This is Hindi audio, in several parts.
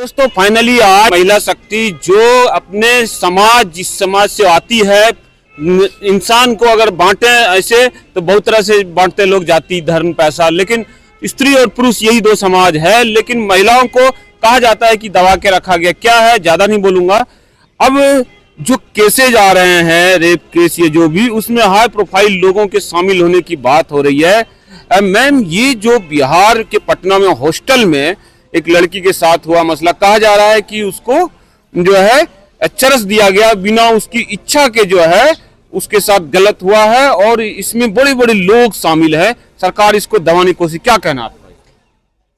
दोस्तों फाइनली आज महिला शक्ति जो अपने समाज जिस समाज से आती है, इंसान को अगर बांटे ऐसे तो बहुत तरह से बांटते लोग, जाति धर्म पैसा, लेकिन स्त्री और पुरुष यही दो समाज है। लेकिन महिलाओं को कहा जाता है कि दबा के रखा गया, क्या है ज्यादा नहीं बोलूंगा। अब जो केसेज आ रहे हैं, रेप केस ये जो भी, उसमें हाई प्रोफाइल लोगों के शामिल होने की बात हो रही है। मैम, ये जो बिहार के पटना में हॉस्टल में एक लड़की के साथ हुआ मसला, कहा जा रहा है कि उसको जो है चरस दिया गया बिना उसकी इच्छा के, जो है उसके साथ गलत हुआ है और इसमें बड़े बड़े लोग शामिल है। सरकार इसको दबाने की कोशिश, क्या कहना आपका?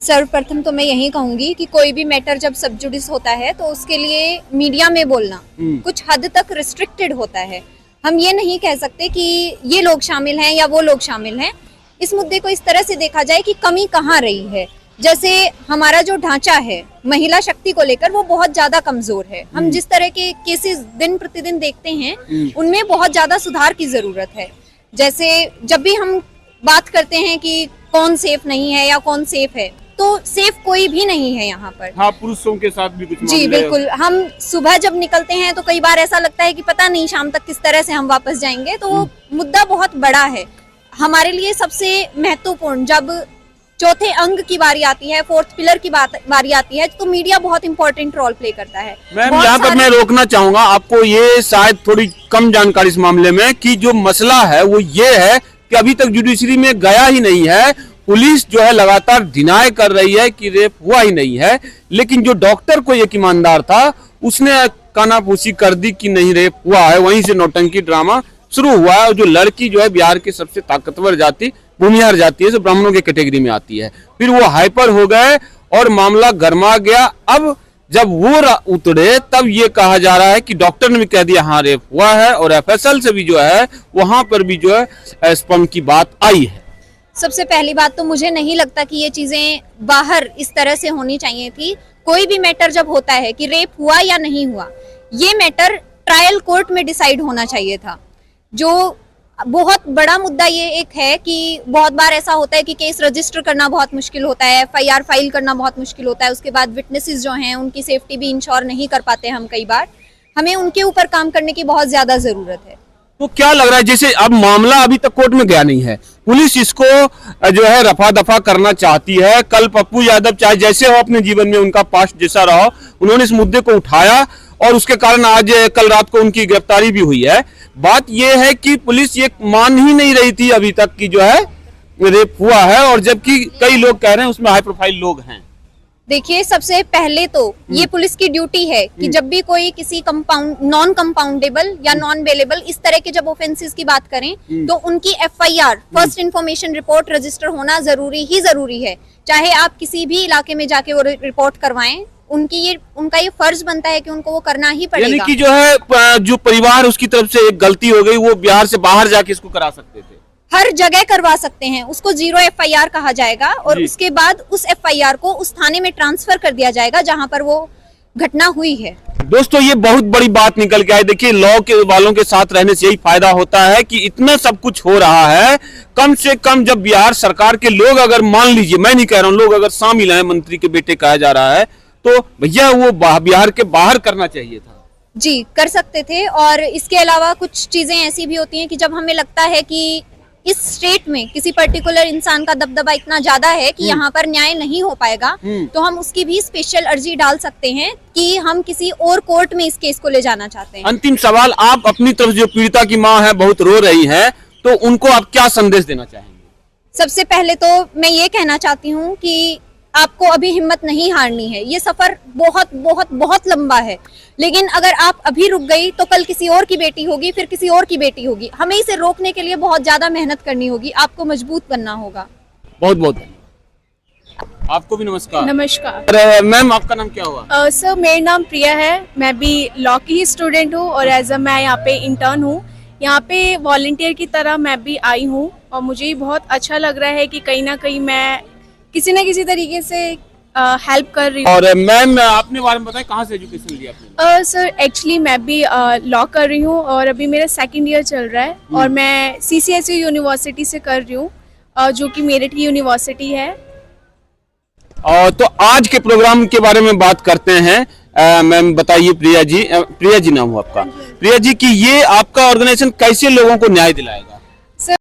सर्वप्रथम तो मैं यही कहूंगी कि कोई भी मैटर जब सब जुडिस होता है तो उसके लिए मीडिया में बोलना कुछ हद तक रिस्ट्रिक्टेड होता है। हम ये नहीं कह सकते कि ये लोग शामिल हैं या वो लोग शामिल हैं। इस मुद्दे को इस तरह से देखा जाए कि कमी कहाँ रही है। जैसे हमारा जो ढांचा है महिला शक्ति को लेकर, वो बहुत ज्यादा कमजोर है। हम जिस तरह के केसेस दिन प्रतिदिन देखते हैं उनमें बहुत ज्यादा सुधार की जरूरत है। जैसे जब भी हम बात करते हैं कि कौन सेफ नहीं है या कौन सेफ है, तो सेफ कोई भी नहीं है यहाँ पर। हाँ, पुरुषों के साथ भी कुछ जी बिल्कुल। हम सुबह जब निकलते हैं तो कई बार ऐसा लगता है कि पता नहीं शाम तक किस तरह से हम वापस जाएंगे। तो वो मुद्दा बहुत बड़ा है हमारे लिए। सबसे महत्वपूर्ण जब चौथे अंग की बारी आती है, फोर्थ पिलर की बारी आती है, तो मीडिया बहुत इंपॉर्टेंट रोल प्ले करता है। मैम, यहाँ पर मैं रोकना चाहूंगा आपको, ये शायद थोड़ी कम जानकारी इस मामले में, कि जो मसला है वो ये है कि अभी तक जुडिशरी में गया ही नहीं है। पुलिस जो है लगातार डिनाई कर रही है कि रेप हुआ ही नहीं है, लेकिन जो डॉक्टर को एक ईमानदार था उसने कानाफूसी कर दी कि नहीं रेप हुआ है। वहीं से नौटंकी ड्रामा शुरू हुआ है। जो लड़की जो है बिहार की सबसे ताकतवर जाति भूमिहार जाति है, जो ब्राह्मणों के कैटेगरी में आती है, फिर वो हाइपर हो गए और मामला गर्मा गया। अब जब वो उतरे तब ये कहा जा रहा है कि डॉक्टर ने भी कह दिया हाँ रेप हुआ है, और एफएसएल से भी जो है वहां पर भी जो है स्पम की बात आई है। सबसे पहली बात तो मुझे नहीं लगता कि ये चीजें बाहर इस तरह से होनी चाहिए थी। कोई भी मैटर जब होता है कि रेप हुआ या नहीं हुआ, ये मैटर ट्रायल कोर्ट में डिसाइड होना चाहिए था। जो बहुत बड़ा मुद्दा ये एक है कि बहुत बार ऐसा होता है कि केस रजिस्टर करना बहुत मुश्किल होता है, एफआईआर फाइल करना बहुत मुश्किल होता है। उसके बाद विटनेसेस जो हैं उनकी सेफ्टी भी इंश्योर नहीं कर पाते हम कई बार। हमें उनके ऊपर काम करने की बहुत ज्यादा जरूरत है। तो क्या लग रहा है, जैसे अब मामला अभी तक कोर्ट में गया नहीं है, पुलिस इसको जो है रफा दफा करना चाहती है। कल पप्पू यादव चाहे जैसे हो अपने जीवन में उनका पास्ट जैसा रहा, उन्होंने इस मुद्दे को उठाया और उसके कारण आज कल रात को उनकी गिरफ्तारी भी हुई है। बात यह है कि पुलिस ये मान ही नहीं रही थी अभी तक कि जो है रेप हुआ है, और जबकि कई लोग कह रहे हैं उसमें हाई प्रोफाइल लोग हैं। देखिए, सबसे पहले तो ये पुलिस की ड्यूटी है कि जब भी कोई किसी नॉन कंपाउंडेबल या नॉन बेलेबल इस तरह के जब ऑफेंसेस की बात करें तो उनकी FIR first information report register होना जरूरी है। चाहे आप किसी भी इलाके में जाके वो रिपोर्ट करवाएं, उनका ये फर्ज बनता है कि उनको वो करना ही पड़ेगा। यानी कि जो है जो परिवार उसकी तरफ से एक गलती हो गई, वो बिहार से बाहर जाके इसको करा सकते थे, हर जगह करवा सकते हैं। उसको 0 एफआईआर कहा जाएगा और उसके बाद उस एफआईआर को उस थाने में ट्रांसफर कर दिया जाएगा जहां पर वो घटना हुई है। दोस्तों, ये बहुत बड़ी बात निकल के आई। देखिए, लॉ के वालों के साथ रहने से यही फायदा होता है कि इतना सब कुछ हो रहा है। कम से कम जब बिहार सरकार के लोग अगर, मान लीजिए, मैं नहीं कह रहा हूँ, लोग अगर शामिल हैं, मंत्री के बेटे कहा जा रहा है, तो भैया वो बिहार के बाहर करना चाहिए था। जी, कर सकते थे। और इसके अलावा कुछ चीजें ऐसी भी होती हैं कि जब हमें लगता है कि इस स्टेट में किसी पर्टिकुलर इंसान का दबदबा इतना ज्यादा है कि यहाँ पर न्याय नहीं हो पाएगा, तो हम उसकी भी स्पेशल अर्जी डाल सकते हैं कि हम किसी और कोर्ट में इस केस को ले जाना चाहते हैं। अंतिम सवाल, आप अपनी तरफ जो पीड़िता की माँ है बहुत रो रही है, तो उनको आप क्या संदेश देना चाहेंगे? सबसे पहले तो मैं ये कहना चाहती हूँ कि आपको अभी हिम्मत नहीं हारनी है। ये सफर बहुत बहुत बहुत लंबा है, लेकिन अगर आप अभी रुक गई तो कल किसी और की बेटी होगी, फिर किसी और की बेटी होगी। हमें इसे रोकने के लिए बहुत ज्यादा मेहनत करनी होगी, आपको मजबूत बनना होगा। बहुत बहुत धन्यवाद। आपको भी नमस्कार। नमस्कार। मैम, आपका नाम क्या हुआ? सर, मेरा नाम प्रिया है। मैं भी लॉ की ही स्टूडेंट हूँ और मैं यहाँ पे इंटर्न हूँ। यहाँ पे वॉलंटियर की तरह मैं भी आई हूँ और मुझे बहुत अच्छा लग रहा है कि कहीं ना कहीं मैं किसी न किसी तरीके से हेल्प कर रही हूँ। और मैम, अपने बारे में बताएं, कहाँ से एजुकेशन लिया आपने? सर, एक्चुअली मैं भी लॉ कर रही हूँ और अभी मेरा 2nd ईयर चल रहा है और मैं CCSU यूनिवर्सिटी से कर रही हूँ, जो कि मेरठ की यूनिवर्सिटी है। और तो आज के प्रोग्राम के बारे में बात करते हैं। मैम बताइए, प्रिया जी नाम हो आपका, प्रिया जी कि ये आपका ऑर्गेनाइजेशन कैसे लोगों को न्याय दिलाएगा?